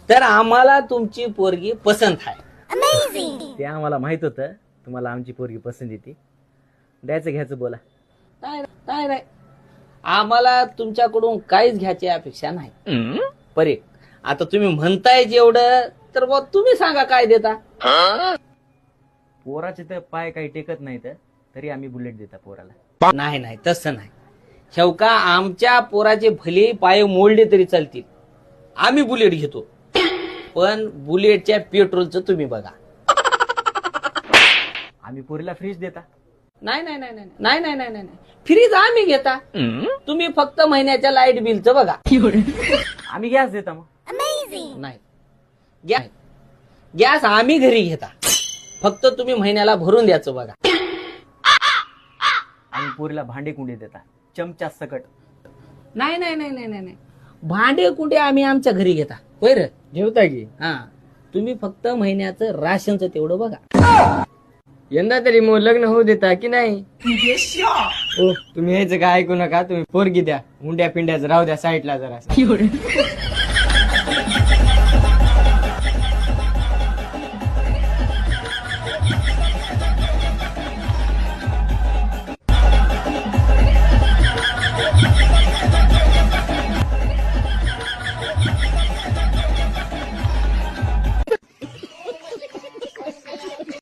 तर आम्हाला तुमची पोरगी पसंत आहे. ते आम्हाला माहित होतं तुम्हाला आमची पोरगी पसंत येते. द्यायचं घ्यायचं बोला. नाही आम्हाला तुमच्याकडून काहीच घ्यायची अपेक्षा नाही. परे आता तुम्ही म्हणताय जेवढं तर मग तुम्ही सांगा काय देता. पोराचे तर पाय काही टेकत नाहीत तरी आम्ही बुलेट देता पोराला. नाही तसं नाही. शेवका आमच्या पोराचे भले पाय मोडले तरी चालतील, आम्ही बुलेट घेतो. पण बुलेटच्या पेट्रोलचं तुम्ही बघा. आम्ही पोरीला फ्रीज देता. नाही फ्रीज आम्ही घेता. तुम्ही फक्त महिन्याच्या लाईट बिलचं बघा. आम्ही गॅस देता. मग नाही गॅस आम्ही घरी घेता. फक्त तुम्ही महिन्याला भरून द्यायचं बघा. आम्ही पोरीला भांडे कुंडे देता चमचा सकट. नाही भांडे कुंडे आम्ही आमच्या घरी घेता. होय रे घेऊता की. हा तुम्ही फक्त महिन्याचं राशनचं तेवढं बघा. यंदा तरी मग लग्न होऊ देता की नाही? ओ तुम्ही यायचं काय ऐकू नका. तुम्ही पोरगी द्या. हुंड्या पिंड्याचं राहू द्या साईडला जरा.